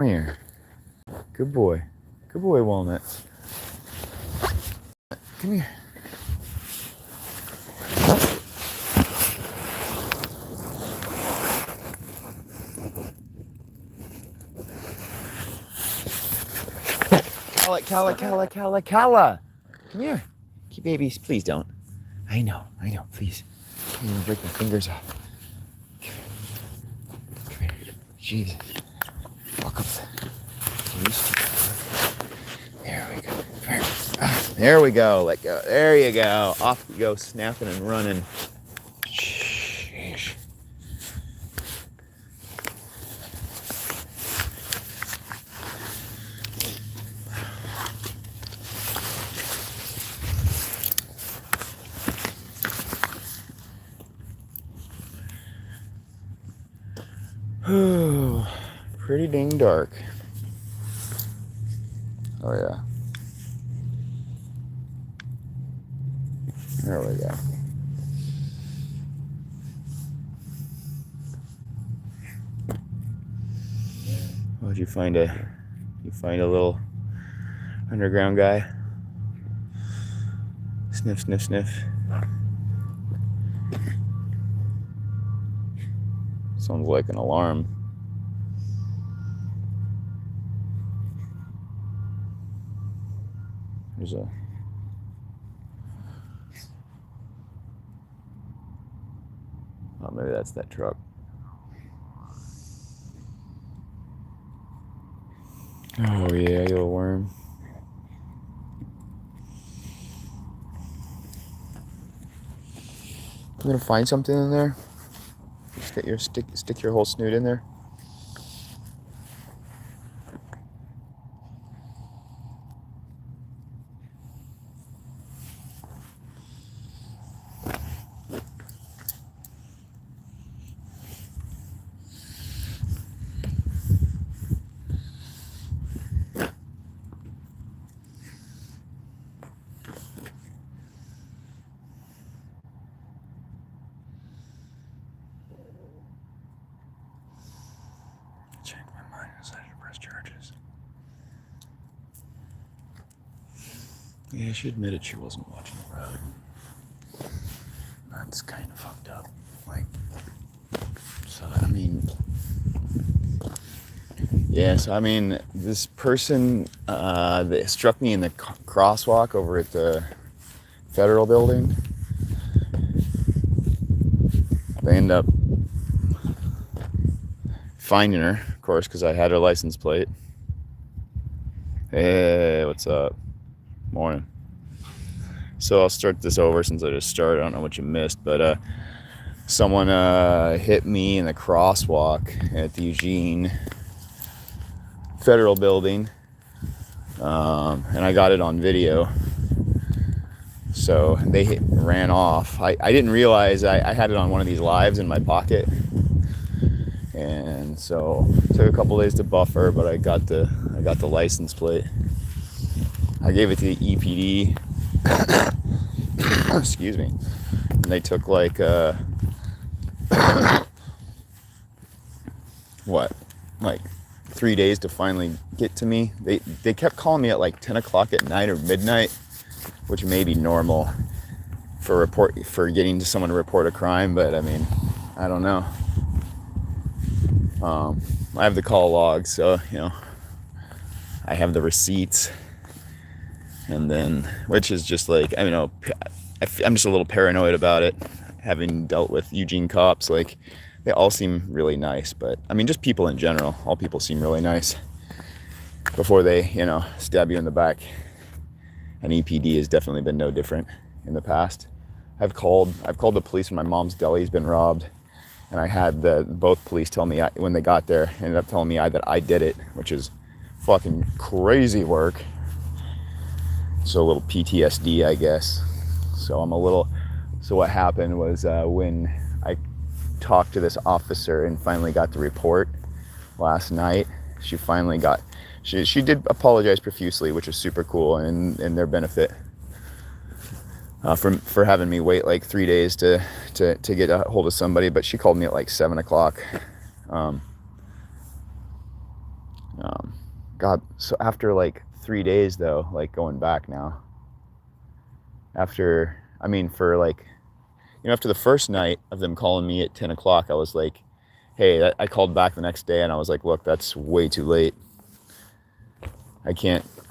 Come here. Good boy. Good boy, Walnut. Come here. Calla. Come here. Babies, please don't. I know, please. I'm gonna break my fingers off. Come here. Jeez. Welcome. There we go. There we go. Let go. There you go. Off we go, snapping and running. Sheesh. Pretty dang dark. Oh yeah. There we go. What did you find? You find a little underground guy? Sniff, sniff, sniff. Sounds like an alarm. There's a... Oh, maybe that's that truck. Oh yeah, you little worm. I'm gonna find something in there. Just get your stick your whole snoot in there. Changed my mind. I decided to press charges. Yeah, she admitted she wasn't watching the road. That's kind of fucked up. Like, so I mean, yeah. So I mean, this person that struck me in the crosswalk over at the federal building. They end up finding her, of course, because I had her license plate. Hey, what's up? Morning. So I'll start this over since I just started. I don't know what you missed, but someone hit me in the crosswalk at the Eugene Federal Building, and I got it on video. So they ran off. I didn't realize I had it on one of these lives in my pocket. And so it took a couple days to buffer, but I got the license plate. I gave it to the EPD. Excuse me. And they took like 3 days to finally get to me. They kept calling me at like 10 o'clock at night or midnight, which may be normal for getting to someone to report a crime, but I mean, I don't know. I have the call log, so I have the receipts, and then, which is just like, I mean, I'm just a little paranoid about it, having dealt with Eugene cops. Like, they all seem really nice, but I mean, just people in general, all people seem really nice before they, stab you in the back. And EPD has definitely been no different in the past. I've called the police when my mom's deli's been robbed. And I had both police tell me when they got there, ended up telling me that I did it, which is fucking crazy work. So a little PTSD, I guess. So what happened was when I talked to this officer and finally got the report last night, she did apologize profusely, which was super cool and in their benefit. For having me wait like 3 days to get a hold of somebody, but she called me at like 7 o'clock. God, so after like 3 days though, like going back now, after, I mean, for like, after the first night of them calling me at 10 o'clock, I was like, hey, I called back the next day and I was like, look, that's way too late. I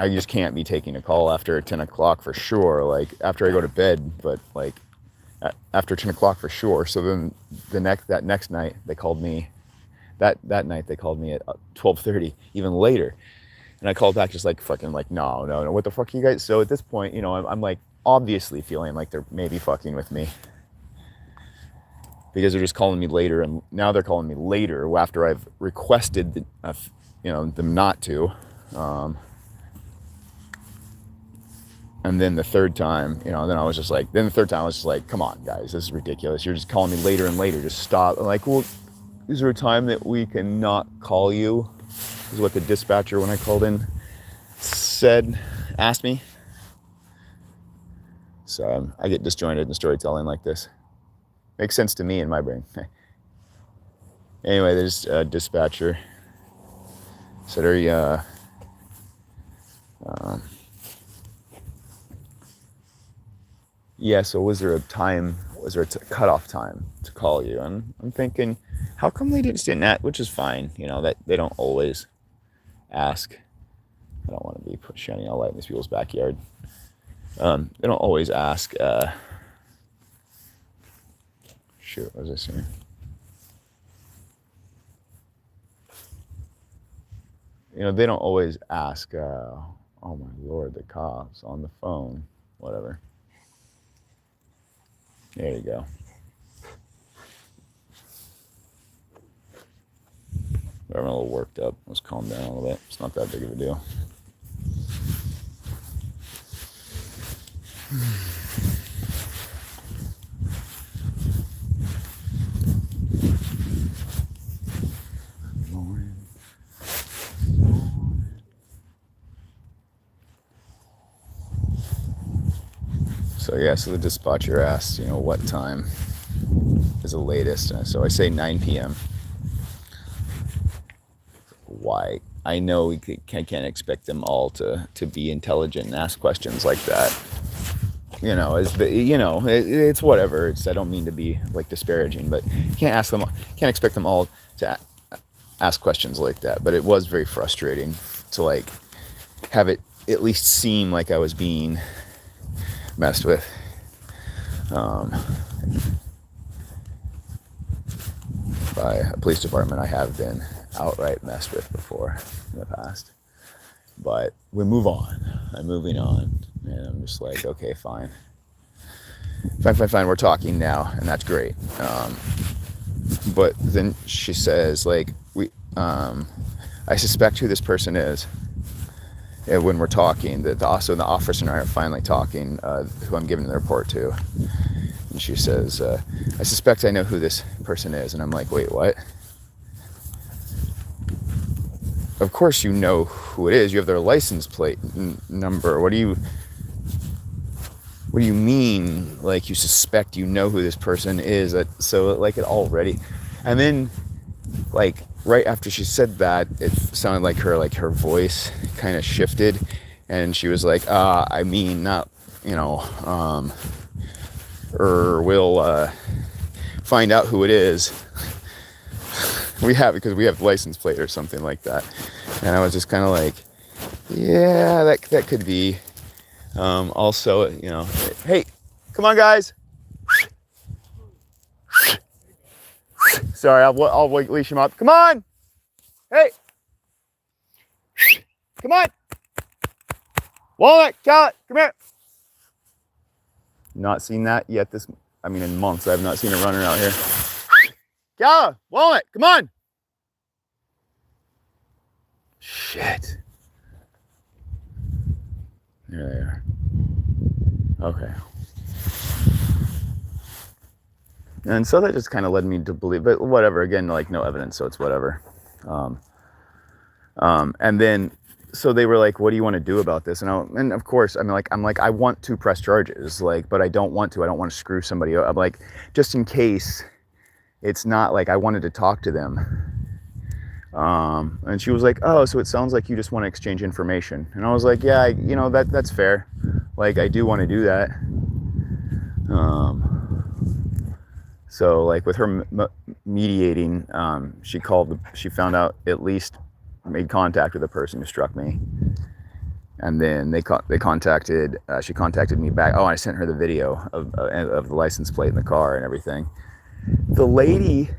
just can't be taking a call after 10 o'clock for sure. Like after I go to bed, but like after 10 o'clock for sure. So then that next night they called me, that night they called me at 12:30, even later. And I called back just like fucking like, no, what the fuck you guys? So at this point, I'm like obviously feeling like they're maybe fucking with me, because they're just calling me later, and now they're calling me later after I've requested, them not to. And then the third time, then the third time I was just like, come on, guys, this is ridiculous. You're just calling me later and later. Just stop. I'm like, well, is there a time that we can not call you? Is what the dispatcher, when I called in, asked me. So I get disjointed in storytelling like this. Makes sense to me in my brain. Anyway, there's a dispatcher said, are you, yeah, so was there a cutoff time to call you? And I'm thinking, how come they didn't stand that? Which is fine, that they don't always ask. I don't want to be shining a light in these people's backyard. They don't always ask, shoot, what was I saying? They don't always ask, oh my Lord, the cops on the phone, whatever. There you go. I'm a little worked up. Let's calm down a little bit. It's not that big of a deal. So the dispatcher asked, what time is the latest? So I say 9 p.m. Why? I know we can't expect them all to be intelligent and ask questions like that. It's whatever. I don't mean to be like disparaging, but you can't expect them all to ask questions like that. But it was very frustrating to like have it at least seem like I was being messed with. By a police department I have been outright messed with before in the past. But we move on. I'm moving on. And I'm just like, okay, fine. Fine, we're talking now, and that's great. But then she says, like, I suspect who this person is. And when we're talking, the officer and I are finally talking, who I'm giving the report to. And she says, I suspect I know who this person is. And I'm like, wait, what? Of course you know who it is. You have their license plate number. What do you mean? Like, you suspect you know who this person is? So like it already. And then, like, right after she said that, it sounded like her voice kind of shifted, and she was like, I mean, not, we'll find out who it is. Because we have license plate or something like that. And I was just kind of like, yeah, that could be. Also, hey, come on, guys. Sorry, I'll leash him up. Come on. Hey. Come on. Walnut, Callet, come here. Not seen that yet in months. I have not seen a runner out here. Gala, Walnut, come on. Shit. There they are. Okay. And so that just kind of led me to believe, but whatever, again, like no evidence, so it's whatever. And then, so they were like, what do you want to do about this? And of course, I'm like, I want to press charges, but I don't want to screw somebody up. I'm like, just in case it's not like I wanted to talk to them. And she was like, oh, so it sounds like you just want to exchange information. And I was like, yeah, that's fair. Like, I do want to do that. So like with her mediating, she found out, at least made contact with the person who struck me. And then she contacted me back. Oh, I sent her the video of the license plate in the car and everything. The lady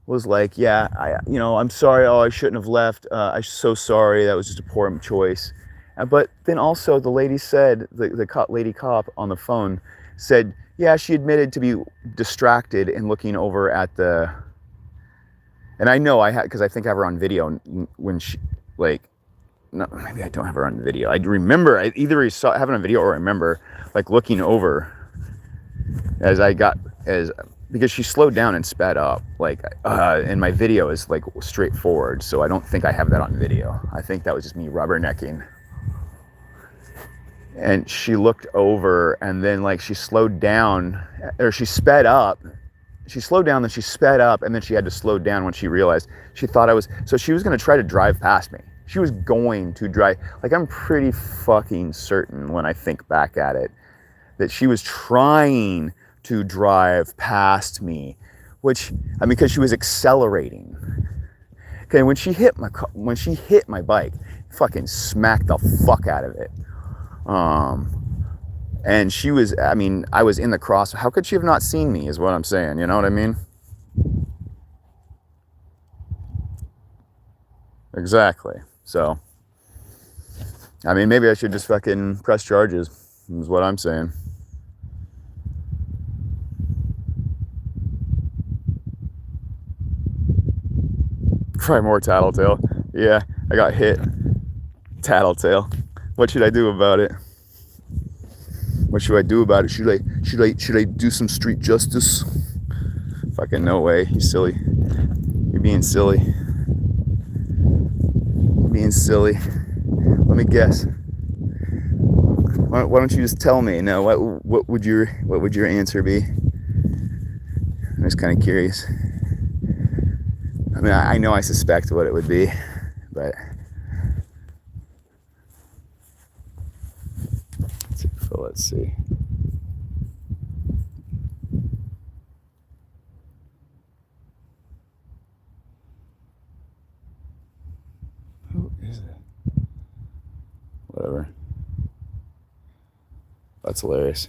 was like, yeah, I'm sorry. Oh, I shouldn't have left. I'm so sorry. That was just a poor choice. But then also the lady said, the lady cop on the phone said, yeah, she admitted to be distracted and looking over at and I know because I think I have her on video when she, like, no, maybe I don't have her on video. I remember, either I have it on video or I remember, like, looking over because she slowed down and sped up, like, and my video is like straightforward, so I don't think I have that on video. I think that was just me rubbernecking. And she looked over, and then like she slowed down, or she sped up. She slowed down, then she sped up, and then she had to slow down when she realized she thought so she was going to try to drive past me. She was going to drive, like, I'm pretty fucking certain when I think back at it, that she was trying to drive past me, because she was accelerating. Okay, when she hit my bike, fucking smacked the fuck out of it. And I was in the cross. How could she have not seen me, is what I'm saying. You know what I mean? Exactly. So, maybe I should just fucking press charges, is what I'm saying. Probably more tattletale. Yeah, I got hit. Tattletale. What should I do about it? What should I do about it? Should I do some street justice? Fucking no way. You silly. You're being silly. Being silly. Let me guess. Why don't you just tell me? No, what would your answer be? I'm just kind of curious. I know I suspect what it would be, but let's see. Who is it? Whatever. That's hilarious.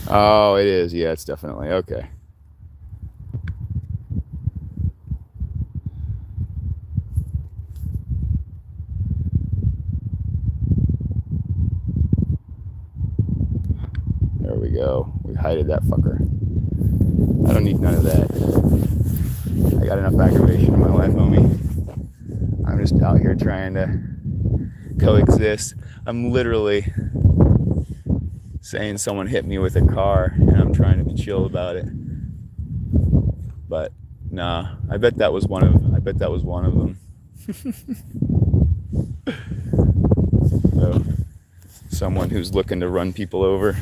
Oh, it is. Yeah, it's definitely okay. There we go. We hided that fucker. I don't need none of that. I got enough aggravation in my life, homie. I'm just out here trying to coexist. I'm literally saying someone hit me with a car, and I'm trying to be chill about it. But nah, I bet that was one of them. So, someone who's looking to run people over.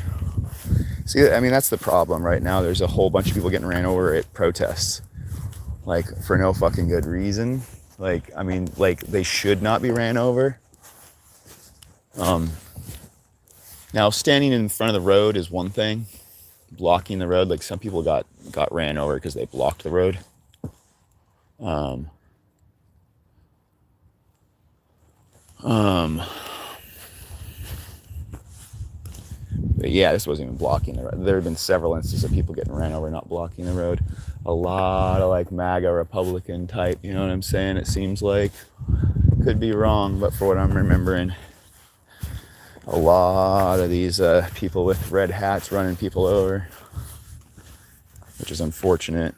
See, that's the problem right now. There's a whole bunch of people getting ran over at protests, like, for no fucking good reason. Like, they should not be ran over. Now, standing in front of the road is one thing. Blocking the road, like, some people got ran over because they blocked the road. But yeah, this wasn't even blocking the road. There have been several instances of people getting ran over, not blocking the road. A lot of, like, MAGA Republican type, you know what I'm saying? It seems like. Could be wrong, but for what I'm remembering, a lot of these people with red hats running people over, which is unfortunate,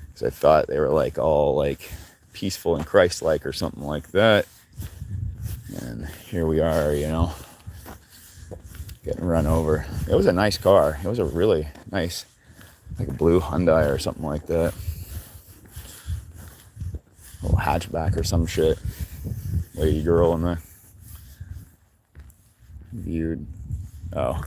because I thought they were, like, all, like, peaceful and Christ-like or something like that. And here we are, getting run over. It was a nice car. It was a really nice, like, a blue Hyundai or something like that. A little hatchback or some shit. Lady girl in the beard. Oh.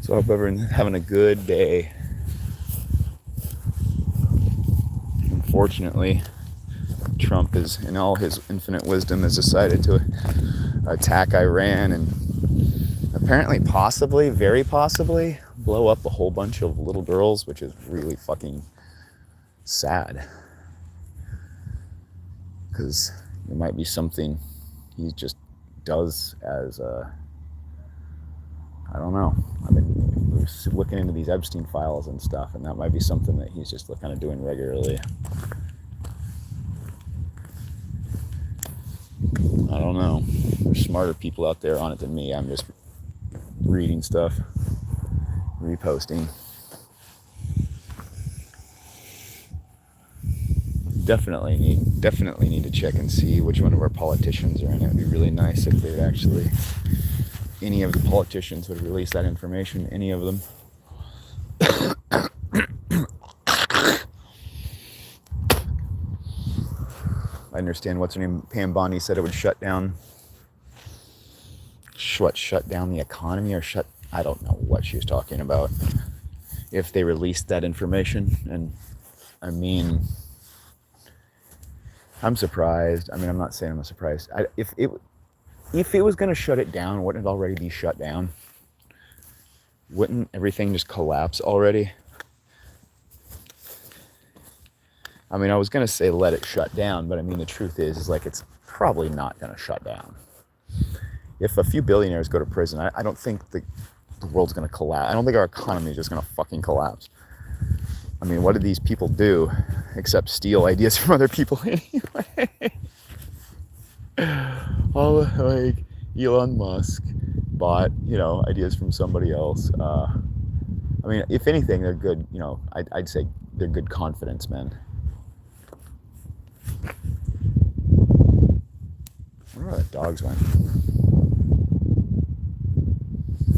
So I hope everyone's having a good day. Unfortunately, Trump is, in all his infinite wisdom, has decided to attack Iran and apparently, possibly, very possibly, blow up a whole bunch of little girls, which is really fucking sad. Because it might be something he just does as a, I don't know. I've been looking into these Epstein files and stuff, and that might be something that he's just kind of doing regularly. I don't know. There's smarter people out there on it than me. I'm just reading stuff, reposting. Definitely need to check and see which one of our politicians are in it. It'd be really nice if they'd actually, any of the politicians would release that information, any of them. I understand what's her name, Pam Bondi said it would shut down the economy, or I don't know what she was talking about, if they released that information. And I mean, I'm surprised. I mean, I'm not saying I'm surprised. If it was going to shut it down, wouldn't it already be shut down? Wouldn't everything just collapse already? I mean, I was going to say let it shut down, but I mean, the truth is like it's probably not going to shut down. If a few billionaires go to prison, I don't think the world's going to collapse. I don't think our economy is just going to fucking collapse. I mean, what did these people do except steal ideas from other people anyway? All like Elon Musk bought, ideas from somebody else. I mean, if anything, they're good. I'd say they're good confidence men. I wonder where that dog's went.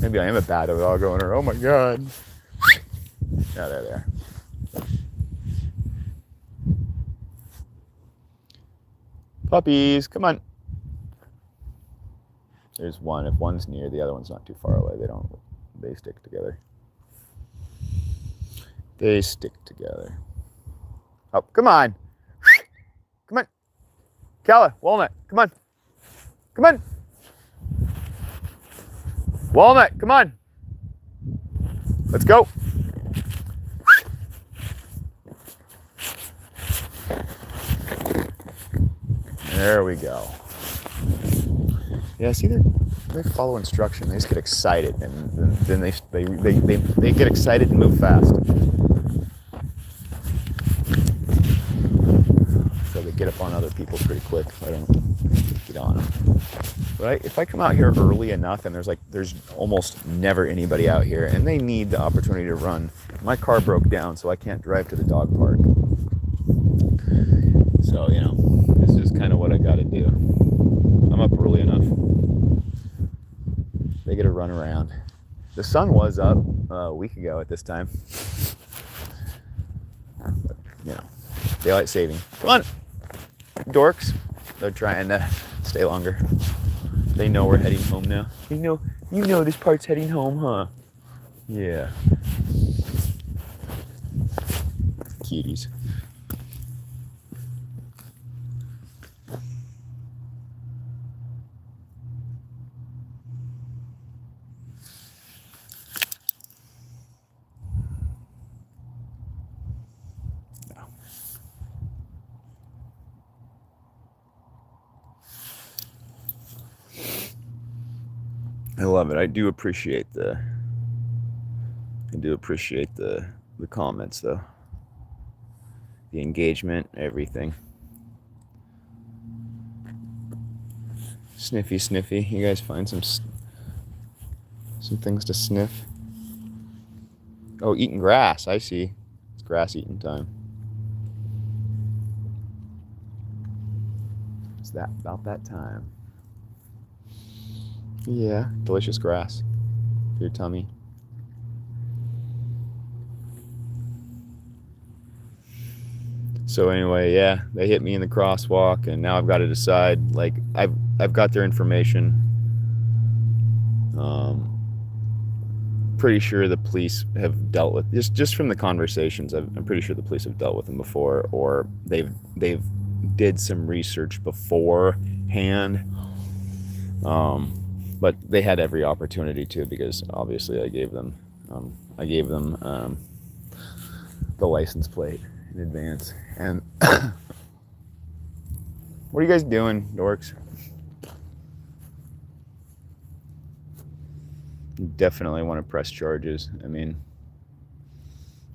Maybe I am a bad dog owner. Oh my god. Yeah, they're there. Puppies, come on. There's one. If one's near, the other one's not too far away. They stick together. They stick together. Oh, come on. Come on. Calla, Walnut, come on. Come on. Walnut, come on. Let's go. There we go. Yeah, see, they follow instruction. They just get excited, and then they get excited and move fast. So they get up on other people pretty quick. I don't get on them. But if I come out here early enough, and there's almost never anybody out here, and they need the opportunity to run. My car broke down, so I can't drive to the dog park. So it's just kind of what I got to do. I'm up early enough. They get to run around. The sun was up a week ago at this time. But, daylight saving. Come on, dorks. They're trying to stay longer. They know we're heading home now. You know this part's heading home, huh? Yeah. Cuties. I love it. I do appreciate the comments, though. The engagement, everything. Sniffy. You guys find some things to sniff? Oh, eating grass. I see. It's grass eating time. It's about that time. Yeah, delicious grass for your tummy. So anyway, yeah, they hit me in the crosswalk, and now I've got to decide. Like, I've got their information. pretty sure the police have dealt with, just from the conversations, I'm pretty sure the police have dealt with them before, or they've did some research beforehand. But they had every opportunity to, because obviously I gave them the license plate in advance. And what are you guys doing, dorks? You definitely want to press charges. I mean,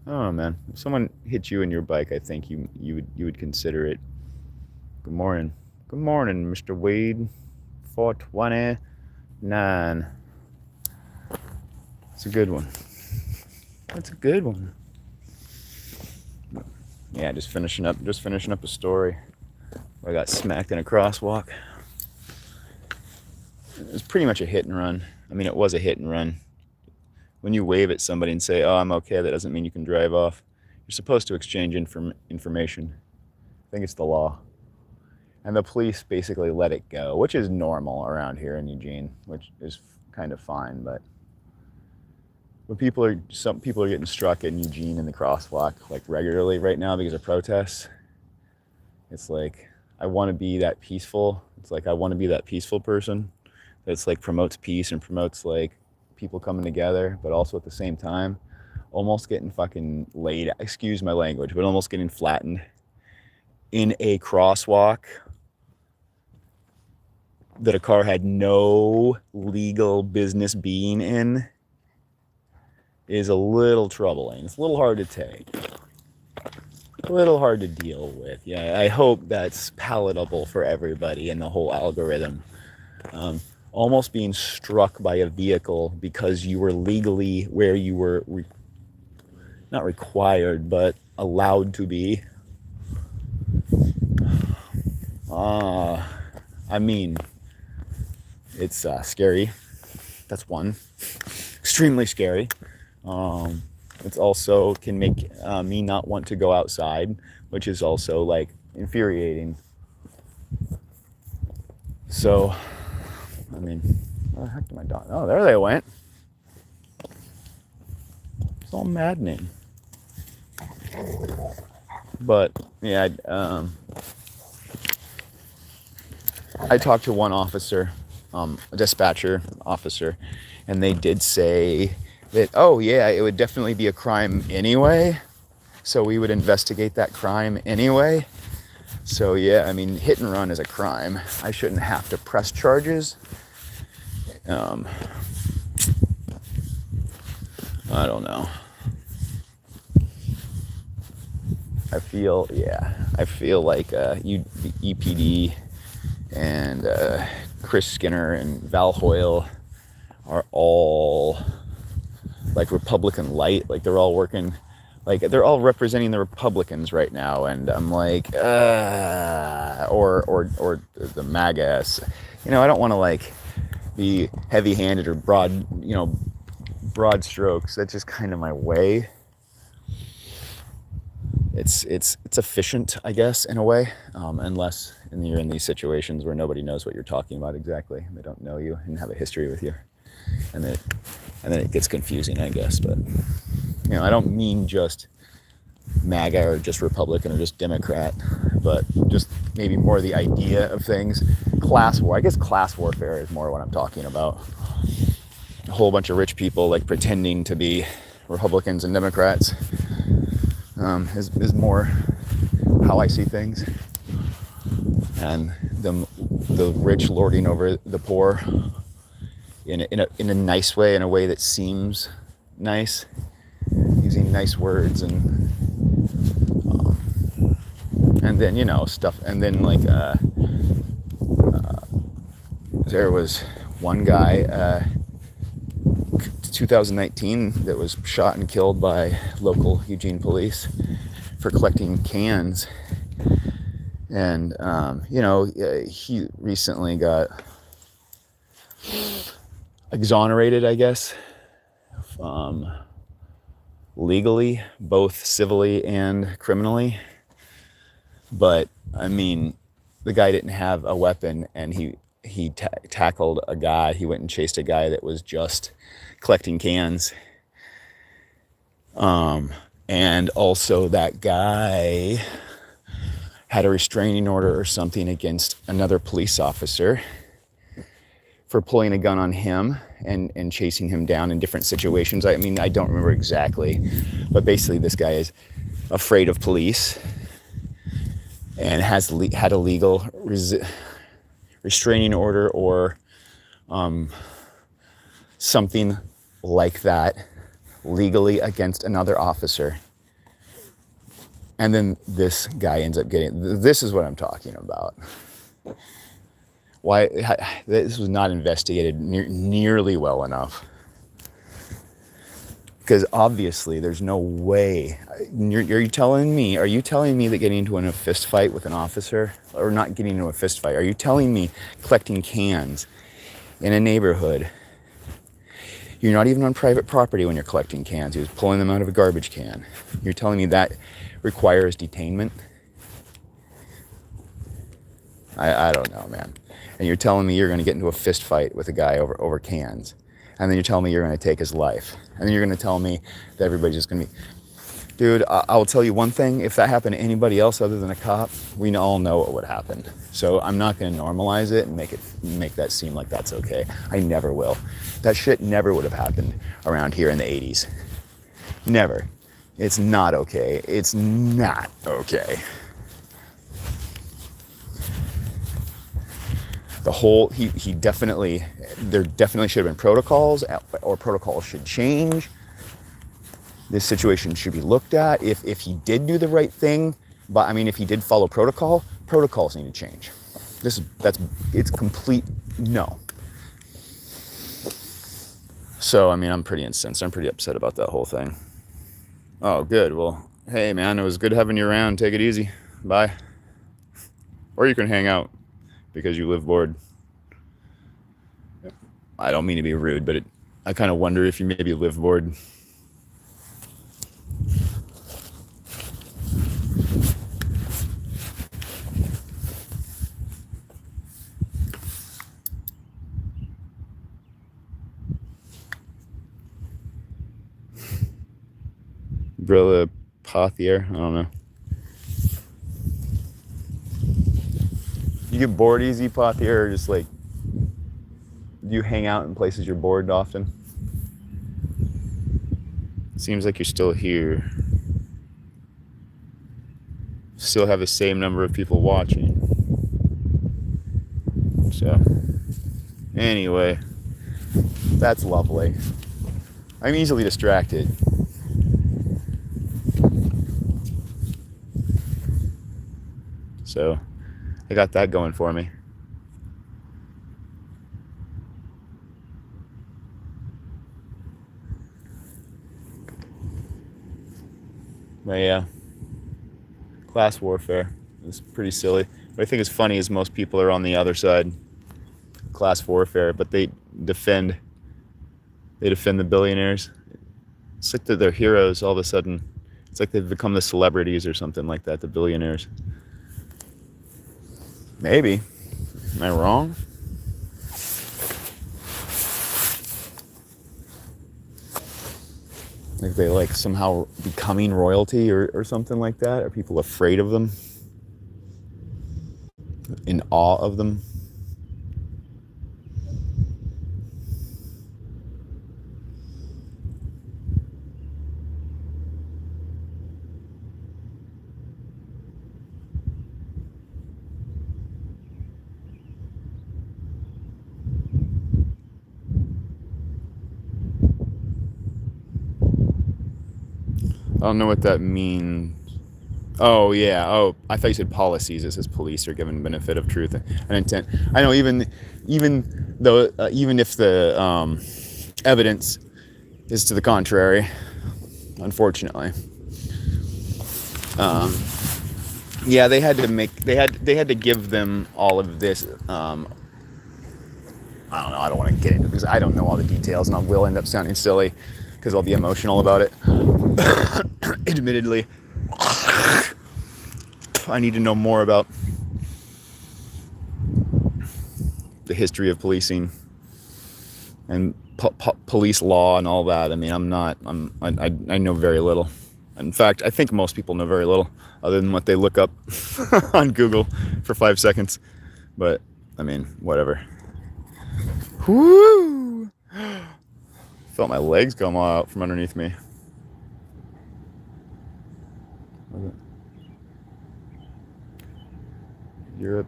I don't know, man. If someone hit you in your bike, I think you would consider it. Good morning, Mr. Wade. 429. It's a good one. That's a good one. Yeah, just finishing up a story. I got smacked in a crosswalk. It was pretty much a hit and run. I mean, it was a hit and run. When you wave at somebody and say, "Oh, I'm okay," that doesn't mean you can drive off. You're supposed to exchange information. I think it's the law. And the police basically let it go, which is normal around here in Eugene, which is kind of fine. But when some people are getting struck in Eugene in the crosswalk like regularly right now because of protests, it's like, I want to be that peaceful. It's like, I want to be that peaceful person that's like promotes peace and promotes like people coming together, but also at the same time almost getting fucking laid, excuse my language, but almost getting flattened in a crosswalk that a car had no legal business being in is a little troubling. It's a little hard to take. A little hard to deal with. Yeah, I hope that's palatable for everybody in the whole algorithm. Almost being struck by a vehicle because you were legally where you were not required, but allowed to be. I mean, it's scary. That's one. Extremely scary. It's also can make me not want to go outside, which is also like infuriating. So, I mean, where the heck did my dog? Oh, there they went. It's all maddening. But yeah, I talked to one officer, a dispatcher officer, and they did say that, oh yeah, it would definitely be a crime anyway, so we would investigate that crime anyway. So yeah, I mean, hit and run is a crime. I shouldn't have to press charges. I don't know. I feel like EPD and Chris Skinner and Val Hoyle are all like Republican light, like they're all working, like they're all representing the Republicans right now, and I'm like, or the MAGAs, I don't want to like be heavy-handed or broad strokes. That's just kind of my way. It's efficient, I guess, in a way, unless you're in these situations where nobody knows what you're talking about exactly. They don't know you and have a history with you, and then it gets confusing, I guess. But I don't mean just MAGA or just Republican or just Democrat, but just maybe more the idea of things. Class war. I guess class warfare is more what I'm talking about. A whole bunch of rich people like pretending to be Republicans and Democrats. Is more how I see things, and the rich lording over the poor in a nice way, in a way that seems nice, using nice words, and then stuff, and then like there was one guy 2019 that was shot and killed by local Eugene police for collecting cans, and he recently got exonerated, I guess, legally, both civilly and criminally. But I mean, the guy didn't have a weapon, and he tackled a guy. He went and chased a guy that was just collecting cans, And also that guy had a restraining order or something against another police officer for pulling a gun on him and chasing him down in different situations. I mean, I don't remember exactly, but basically this guy is afraid of police and had a legal restraining order or something like that legally against another officer. And then this guy ends up getting, this is what I'm talking about. Why this was not investigated nearly well enough. Because obviously there's no way. Are you telling me that getting into a fist fight with an officer, or not getting into a fist fight, are you telling me collecting cans in a neighborhood, you're not even on private property when you're collecting cans, you're just pulling them out of a garbage can, you're telling me that requires detainment? I don't know, man. And you're telling me you're going to get into a fist fight with a guy over cans. And then you're telling me you're going to take his life. And then you're going to tell me that everybody's just going to be... Dude, I will tell you one thing. If that happened to anybody else other than a cop, we all know what would happen. So I'm not going to normalize it and make that seem like that's okay. I never will. That shit never would have happened around here in the 80s. Never. It's not okay. It's not okay. The whole, there definitely should have been protocols, or protocols should change. This situation should be looked at. If he did do the right thing, but I mean, if he did follow protocols need to change. It's complete no. So, I mean, I'm pretty incensed. I'm pretty upset about that whole thing. Oh, good. Well, hey, man, it was good having you around. Take it easy. Bye. Or you can hang out because you live bored. I don't mean to be rude, but I kind of wonder if you maybe live bored. Brilla Pothier, I don't know. You get bored easy, Pothier, or just like, do you hang out in places you're bored often? Seems like you're still here. Still have the same number of people watching. So, anyway, that's lovely. I'm easily distracted. So, I got that going for me. But yeah, class warfare is pretty silly. What I think is funny is most people are on the other side, class warfare, but they defend the billionaires. It's like they're heroes all of a sudden. It's like they've become the celebrities or something like that, the billionaires. Maybe. Am I wrong? Like they like somehow becoming royalty or something like that? Are people afraid of them? In awe of them? I don't know what that means. Oh yeah. Oh, I thought you said policies. It says police are given benefit of truth and intent. I know even if the evidence is to the contrary, unfortunately. Yeah, they had to give them all of this. I don't know. I don't want to get into it because I don't know all the details, and I will end up sounding silly because I'll be emotional about it. Admittedly, I need to know more about the history of policing and police law and all that. I mean, I know very little. In fact, I think most people know very little other than what they look up on Google for 5 seconds. But I mean, whatever. Woo! Felt my legs come out from underneath me. Europe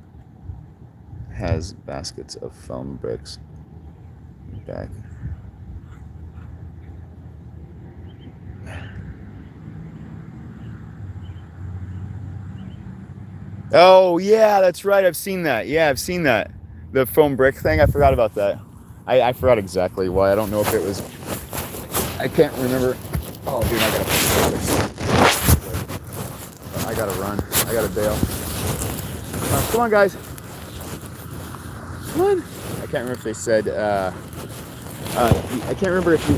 has baskets of foam bricks back. Oh yeah, that's right. I've seen that. Yeah, I've seen that. The foam brick thing. I forgot about that. I forgot exactly why. I don't know if it was. I can't remember. Oh, dude, I gotta run. I gotta bail. Come on, guys. Come on. I can't remember if they said. I can't remember if you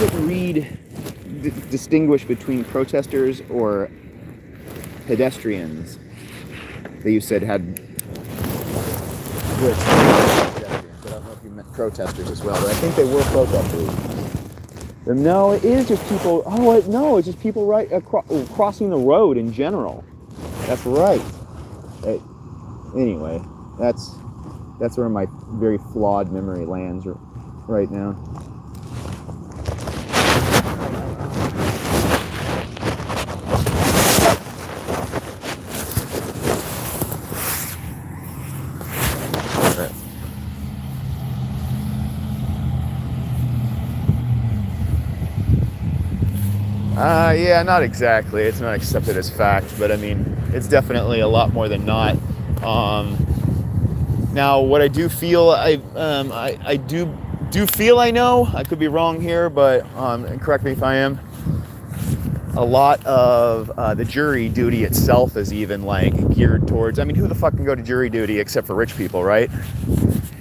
couldn't distinguish between protesters or pedestrians. That you said had. But I don't know if you meant protesters as well. But I think they were protesters. No, it is just people. Oh no, it's just people right crossing the road in general. That's right. Anyway, that's where my very flawed memory lands right now. Yeah, not exactly. It's not accepted as fact, but I mean, it's definitely a lot more than not. Now, what I do feel, I do feel I know. I could be wrong here, but correct me if I am. A lot of the jury duty itself is even like geared towards. I mean, who the fuck can go to jury duty except for rich people, right?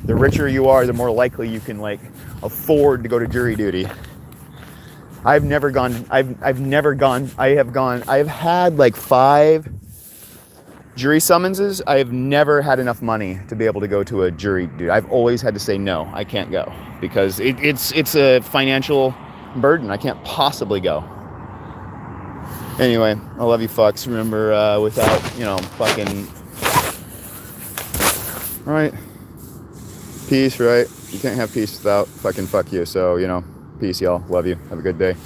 The richer you are, the more likely you can like afford to go to jury duty. I have had like 5 jury summonses. I have never had enough money to be able to go to a jury duty. I've always had to say no, I can't go because it's a financial burden. I can't possibly go. Anyway, I love you fucks. Remember, without, fucking, right? Peace, right? You can't have peace without fucking fuck you. So, peace, y'all. Love you. Have a good day.